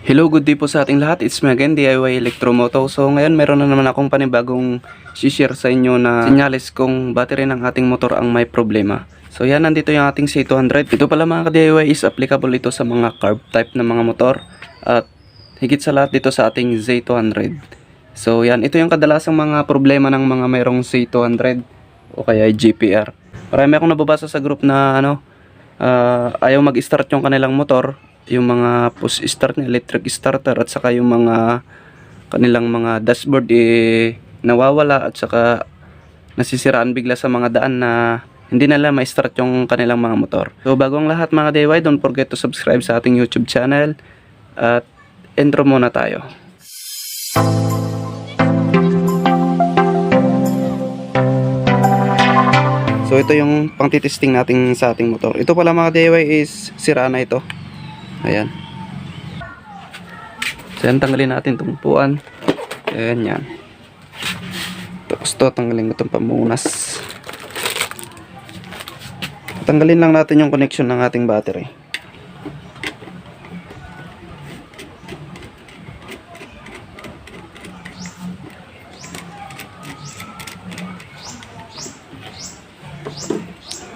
Hello, good day po sa ating lahat. It's me again, DIY Electromoto. So ngayon meron na naman akong panibagong share sa inyo na senyales kung battery ng ating motor ang may problema. So yan, nandito yung ating C200. Ito pala mga ka-DIY is applicable ito sa mga carb type na mga motor. At higit sa lahat dito sa ating Z200. So yan, ito yung kadalasang mga problema ng mga mayroong C200 o kaya GPR. Marami akong nababasa sa group na ayaw mag-start yung kanilang motor, yung mga push start na electric starter, at saka yung mga kanilang mga dashboard nawawala, at saka nasisiraan bigla sa mga daan na hindi nila ma-start yung kanilang mga motor. So bago ang lahat mga DIY, don't forget to subscribe sa ating YouTube channel at intro muna tayo. So ito yung pang-testing natin sa ating motor. Ito pala mga DIY is sira na ito. Ayan. So yan, tanggalin natin itong upuan. Ayan yan. Tapos ito, tanggalin ko itong pamunas. Tanggalin lang natin yung connection ng ating battery.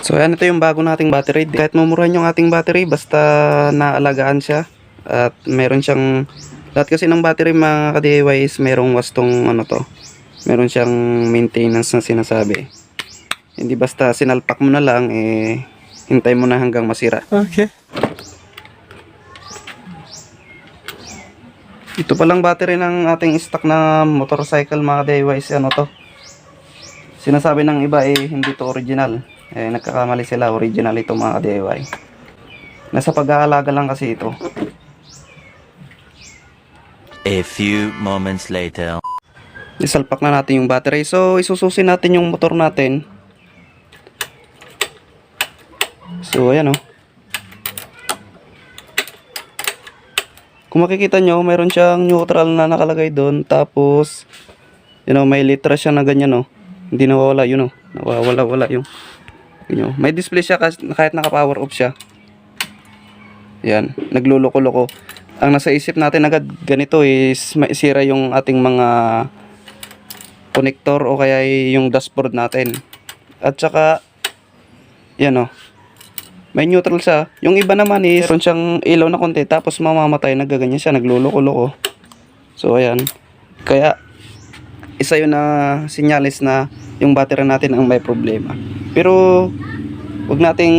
So yan, ito yung bago nating battery. Kahit mumurahan yung ating battery, basta naalagaan siya. At meron siyang, lahat kasi ng battery mga ka-DIY is merong wastong meron siyang maintenance na sinasabi. Hindi basta sinalpak mo na lang, hintay mo na hanggang masira. Okay. Ito palang battery ng ating stock na motorcycle mga ka-DIY is sinasabi ng iba hindi to original. Nagkakamali sila, original ito mga ka-DIY. Nasa pag-aalaga lang kasi ito. A few moments later. Isalpak na natin yung battery. So isususin natin yung motor natin. So ayan o. Kung makikita nyo, mayroon siyang neutral na nakalagay doon. Tapos may litra siya na ganyan o. Hindi nawawala yun o. Nawawala yung may display siya kahit naka-power off siya. Yan, nagluloko-loko. Ang nasa isip natin agad ganito is maisira yung ating mga connector o kaya yung dashboard natin. At saka yan o, may neutral siya. Yung iba naman is meron siyang ilaw na konti tapos mamamatay, nagaganyan siya, nagluloko-loko. So ayan, kaya isa yun na sinyalis na yung battery natin ang may problema. Pero wag nating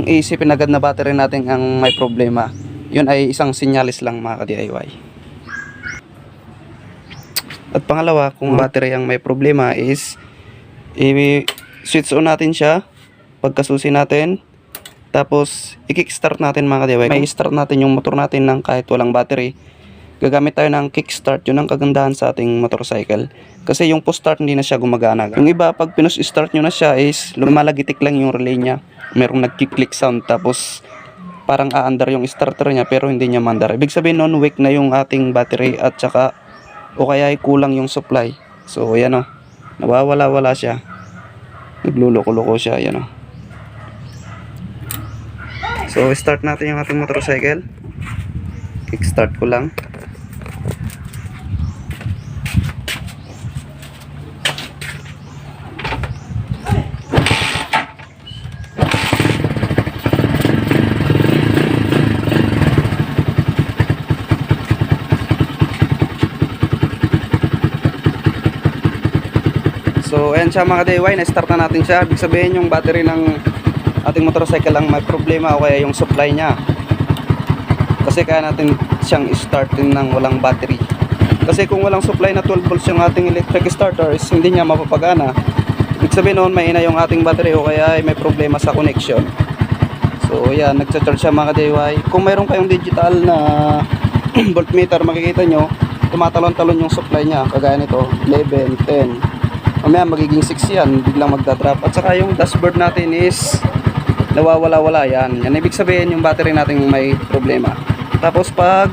iisipin agad na battery natin ang may problema. Yun ay isang sinyalis lang mga ka-DIY. At pangalawa, kung battery ang may problema is i-switch on natin siya pagkasusi natin. Tapos i-kickstart natin mga ka-DIY. May start natin yung motor natin ng kahit walang battery. Gagamit tayo ng kickstart. Yun ang kagandahan sa ating motorcycle. Kasi yung push start hindi na siya gumagana. Yung iba, pag pinush start nyo na siya is lumalagitik lang yung relay niya. Merong nag-click sound. Tapos parang aandar yung starter niya pero hindi niya mandar. Ibig sabihin nun, weak na yung ating battery at saka o kaya ay kulang yung supply. So yan o. Nawawala-wala siya. Nagluloko-loko siya. Yan o. So start natin yung ating motorcycle. Kickstart ko lang. So ayan siya mga DIY, na-start na natin siya. Ibig sabihin yung battery ng ating motorcycle lang may problema o kaya yung supply niya. Kasi kaya natin siyang startin ng walang battery. Kasi kung walang supply na 12 volts yung ating electric starter is hindi niya mapapagana. Ibig sabihin noon may ina yung ating battery o kaya may problema sa connection. So yan, nagcha-charge siya mga DIY. Kung mayroon kayong digital na voltmeter, makikita nyo tumatalon-talon yung supply niya. Kagaya nito, 11, 10. Mamaya magiging 6 yan, biglang magdadrop. At saka yung dashboard natin is nawawala-wala yan. Yan ibig sabihin yung battery natin may problema. Tapos pag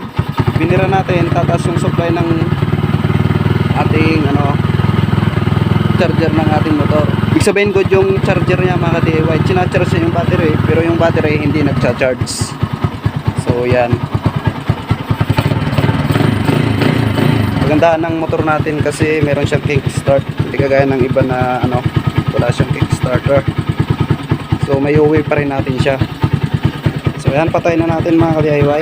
binira natin, tataas yung supply ng ating charger ng ating motor. Ibig sabihin good yung charger niya mga DIY. China-charge yung battery pero yung battery hindi nagcha-charge. So yan. kagandahan ng motor natin kasi meron siyang kickstart. Hindi kagaya ng iba na ano, wala siyang kickstarter. So may uwi pa rin natin siya. So yan, patay na natin mga ka-DIY.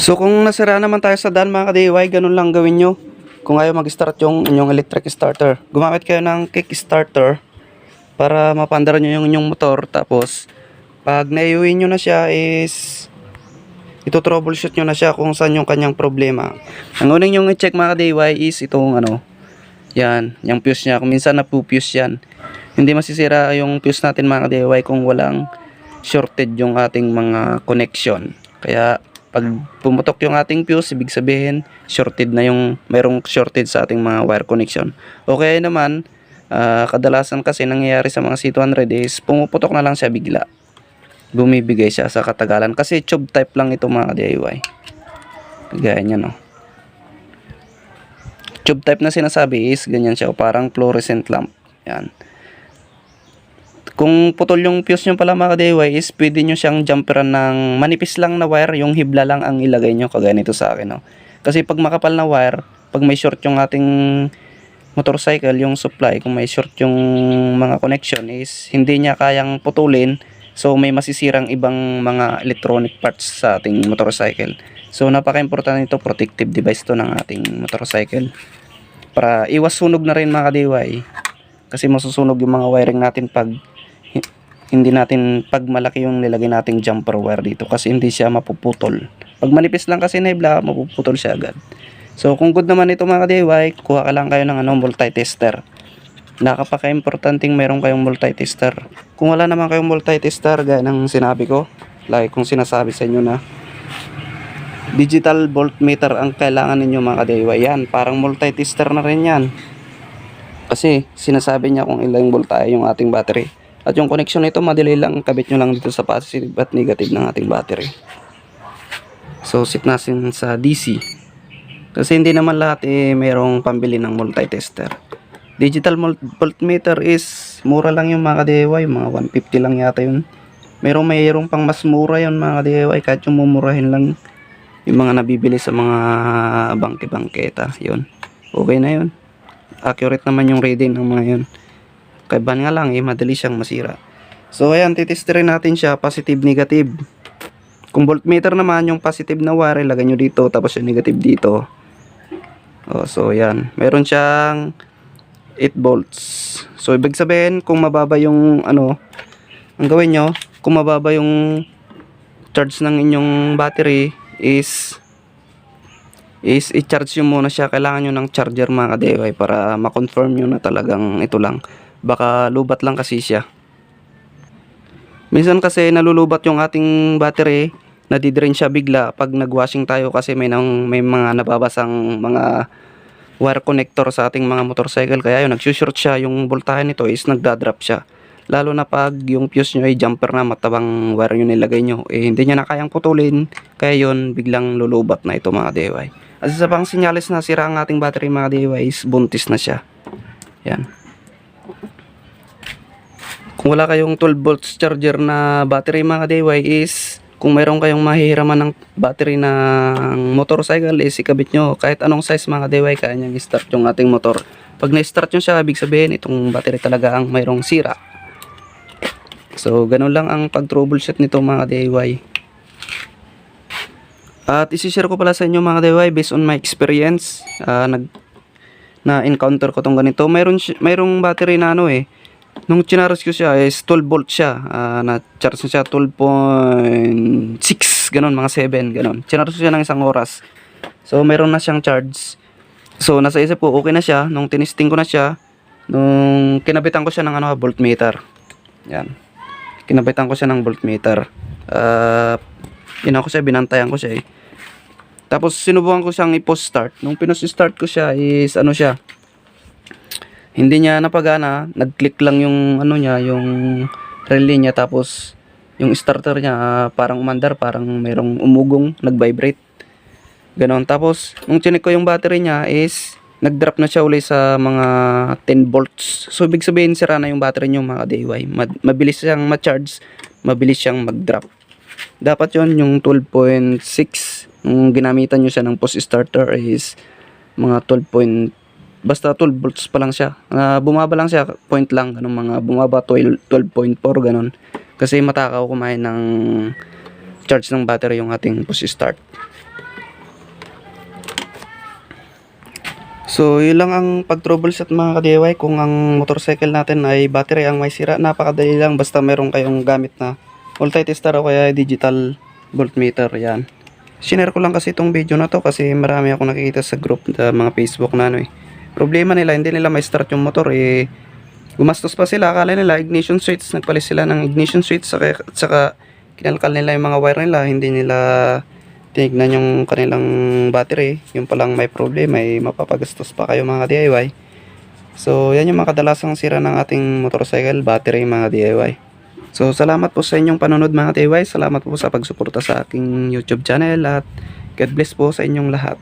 So kung nasira naman tayo sa daan mga ka-DIY, ganun lang gawin nyo. Kung ayaw mag-start yung inyong electric starter, gumamit kayo ng kickstarter para mapandar nyo yung inyong motor. Tapos pag naiuwi nyo na siya is ito troubleshoot nyo na siya kung saan yung kanyang problema. Ang unang yung i-check mga ka-DIY is itong ano, yan, yung fuse nya. Kung minsan napupuse yan, hindi masisira yung fuse natin mga ka-DIY kung walang shorted yung ating mga connection. Kaya pag pumutok yung ating fuse, ibig sabihin shorted na yung, mayroong shorted sa ating mga wire connection. Okay naman, kadalasan kasi nangyayari sa mga C200 is pumuputok na lang siya bigla, bumibigay siya sa katagalan kasi tube type lang ito mga DIY. Kagaya niya, no, tube type na sinasabi is ganyan siya, parang fluorescent lamp. Yan. Kung putol yung fuse nyo pala mga DIY is pwede nyo siyang jumperan ng manipis lang na wire, yung hibla lang ang ilagay nyo, kagaya nito sa akin, no. Kasi pag makapal na wire, pag may short yung ating motorcycle, yung supply, kung may short yung mga connection is hindi niya kayang putulin. So may masisirang ibang mga electronic parts sa ating motorcycle. So napaka-importante nito, protective device to ng ating motorcycle. Para iwas sunog na rin mga DIY. Kasi masusunog yung mga wiring natin pag hindi natin, pag malaki yung nilagay nating jumper wire dito, kasi hindi siya mapuputol. Pag manipis lang kasi na ibla, mapuputol siya agad. So kung good naman ito mga DIY, kuha ka lang kayo ng multi-tester. Nakapaka-importanting meron kayong multi-tester. Kung wala naman kayong multi-tester, gaya ng sinabi ko, like kung sinasabi sa inyo na digital voltmeter ang kailangan ninyo mga ka-DIY, yan, parang multi-tester na rin yan. Kasi sinasabi niya kung ilang voltahe yung ating battery. At yung connection nito, madali lang, kabit nyo lang dito sa positive at negative ng ating battery. So sit natin sa DC. Kasi hindi naman lahat mayroong pambili ng multi-tester. Digital voltmeter is mura lang yung mga ka-DIY, mga 150 lang yata yun. Mayroong pang mas mura yun mga ka-DIY, kahit yung mumurahin lang yung mga nabibili sa mga bangke-bangketa, yun. Okay na yun. Accurate naman yung reading ng mga yun. Kaiban nga lang madali siyang masira. So ayan, titesterin natin siya, positive, negative. Kung voltmeter naman, yung positive na wire, ilagay nyo dito, tapos yung negative dito. So yan, meron siyang 8 volts. So ibig sabihin kung mababa yung ano, ang gawin nyo, kung mababa yung charge ng inyong battery is i-charge nyo muna siya. Kailangan nyo ng charger mga ka-DIY para ma-confirm nyo na talagang ito lang. Baka lubat lang kasi siya. Minsan kasi nalulubat yung ating battery, nadidrain siya bigla pag nagwashing tayo kasi may mga nababasang mga wire connector sa ating mga motorcycle, kaya yun, nagsushort siya, yung voltahe nito is nagdadrop siya. Lalo na pag yung fuse nyo ay jumper na, matabang wire yung nilagay nyo, hindi niya na kayang putulin, kaya yun, biglang lulubat na ito mga DIY. At isa pang sinyalis na sira ang ating battery mga DIY is buntis na siya. Yan. Kung wala kayong 12 volts charger na battery mga DIY is, kung mayroon kayong mahihiraman ng battery ng motorcycle, ikabit nyo kahit anong size mga DIY, kaya niyang i-start yung ating motor. Pag na-start nyo siya, ibig sabihin itong battery talaga ang mayroong sira. So ganun lang ang pag-troubleshoot nito mga DIY. At isi-share ko pala sa inyo mga DIY based on my experience. Na-encounter ko tong ganito. Mayroong battery na ano nung chinaros ko siya is 12 volt siya, na-charge siya 12.6, ganun, mga 7, ganun. Chinaros ko siya ng isang oras. So, mayroon na siyang charge. So, nasa isip ko, okay na siya. Nung tinisting ko na siya, nung kinabitan ko siya ng voltmeter. Yan. Kinabitan ko siya ng voltmeter. Binantayan ko siya Tapos, sinubukan ko siyang i-post start. Nung pinost-start ko siya is, hindi niya napagana, nag-click lang yung yung relay niya, tapos yung starter niya parang umandar, parang mayroong umugong, nag-vibrate. Ganon. Tapos nung chinek ko yung battery niya is nag-drop na siya uli sa mga 10 volts. So ibig sabihin sira na yung battery niyo mga DIY. Mabilis siyang ma-charge, mabilis siyang mag-drop. Dapat yon yung 12.6 nung ginamitan niyo siya ng post starter is mga 12 point, basta 12 volts pa lang siya. Bumaba lang siya, point lang, ganun, mga bumaba 12.4 ganun. Kasi matakaw kumain ng charge ng battery yung ating push start. So, yun lang ang pag-troubleshoot mga ka-DIY. Kung ang motorcycle natin ay battery ang may sira, napakadali lang basta meron kayong gamit na multi-tester o kaya digital voltmeter. Yan. Sinare ko lang kasi itong video na to kasi marami ako nakikita sa group sa mga Facebook na problema nila, hindi nila ma-start yung motor. Gumastos pa sila, akala nila ignition switch, nagpalit sila ng ignition switch, saka kinalkal nila yung mga wire nila, hindi nila tinignan yung kanilang battery. Yung palang may problema, mapapagastos pa kayo mga DIY. So yan yung mga kadalasang sira ng ating motorcycle, battery mga DIY. So salamat po sa inyong panonood mga DIY, salamat po sa pagsuporta sa aking YouTube channel, at God bless po sa inyong lahat.